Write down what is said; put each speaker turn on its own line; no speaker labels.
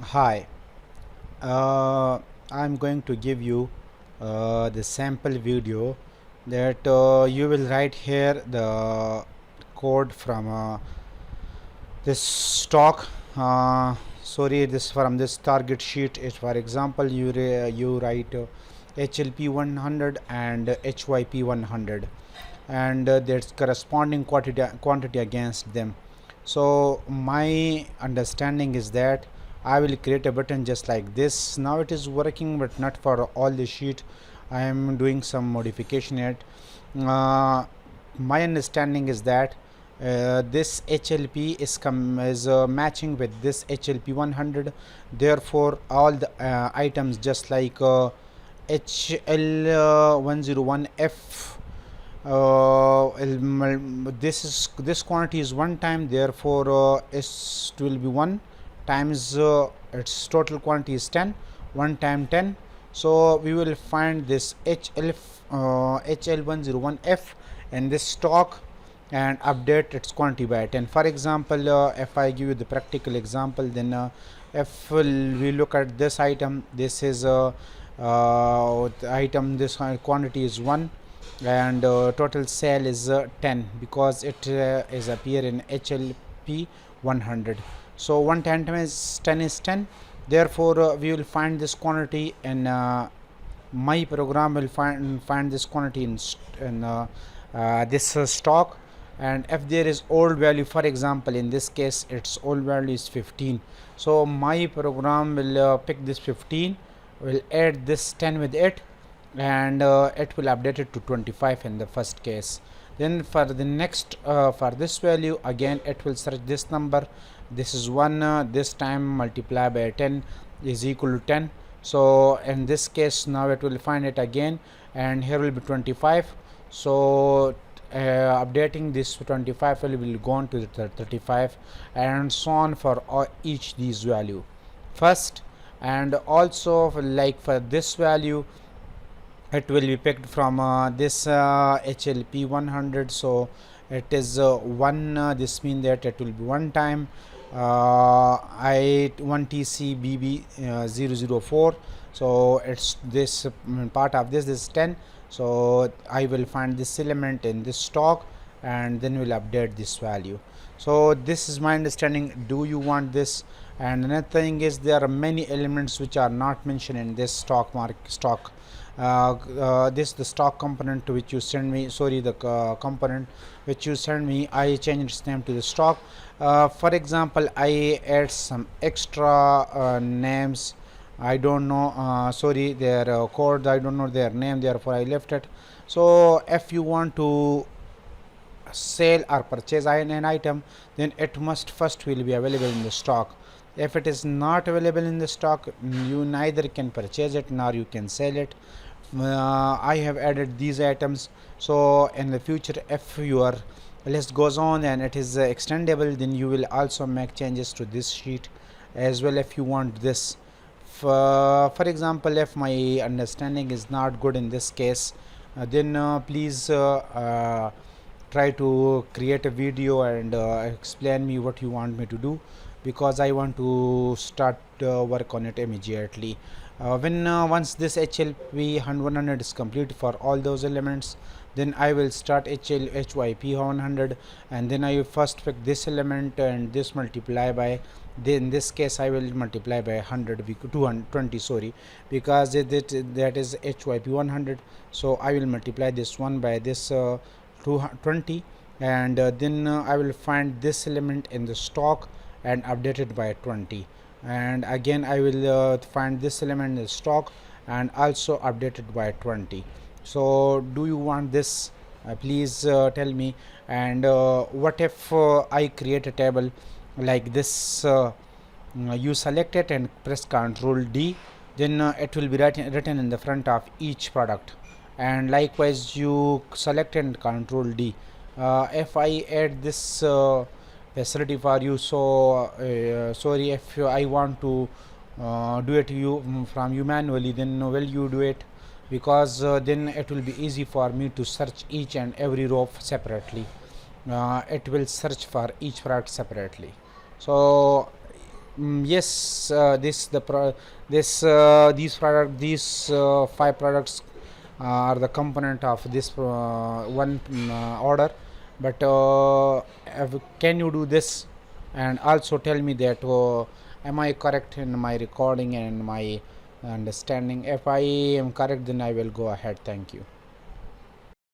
Hi, uh, I'm going to give you the sample video that you will write here the code from this stock. This from this target sheet. Is for example, you write HLP 100 and HYP 100, and there's corresponding quantity against them. So my understanding is that I will create a button just like this. Now it is working, but not for all the sheet. I am doing some modification in it. My understanding is that this HLP is matching with this HLP 100. Therefore, all the items just like HL101F, this quantity is one time, therefore it will be 1 times its total quantity is 10, 1 time 10. So we will find this HL101F in this stock and update its quantity by 10. For example, if I give you the practical example, then if we look at this item, this is item, this quantity is 1, and total sale is 10 because it is appear in HLP 100. So 1 times 10 is 10. Therefore we will find this quantity, and my program will find this quantity in this stock. And if there is old value, for example in this case its old value is 15, so my program will pick this 15, will add this 10 with it, and it will update it to 25 in the first case. Then for the next for this value, again it will search this number. This is 1, this time multiply by 10 is equal to 10. So in this case now it will find it again, and here will be 25. So updating this 25 will go on to the 35, and so on for each these value first. And also like for this value, it will be picked from this HLP 100. So it is 1, this means that it will be 1 time I1 TCBB 004. So it's this part of this is 10. So I will find this element in this stock, and then we'll update this value. So this is my understanding. Do you want this? And another thing is, there are many elements which are not mentioned in this stock. This the stock component which you send me, sorry, the component which you send me, I change its name to the stock. For example, I add some extra names. I don't know, sorry, their code, I don't know their name, therefore I left it. So if you want to sell or purchase an item, then it must first will be available in the stock. If it is not available in the stock, you neither can purchase it nor you can sell it. I have added these items, so in the future if your list goes on and it is extendable, then you will also make changes to this sheet as well if you want this. For example, if my understanding is not good in this case, then please try to create a video and explain me what you want me to do, because I want to start work on it immediately. When once this HLP 100 is complete for all those elements, then I will start HYP 100, and then I will first pick this element and this multiply by, then in this case I will multiply by 100, 220, sorry, because that is HYP 100. So I will multiply this one by this 220, and then I will find this element in the stock and update it by 20, and again I will find this element in the stock and also update it by 20. So do you want this? Please tell me. And what if I create a table like this? You select it and press Ctrl D, then it will be written in the front of each product, and likewise you select and Ctrl D. If I add this facility for you, so sorry, if I want to do it from you manually, then will you do it? Because then it will be easy for me to search each and every row separately. It will search for each product separately. So Yes, these 5 products are the component of this one order. But can you do this, and also tell me that am I correct in my recording and my understanding? If I am correct, then I will go ahead. Thank you.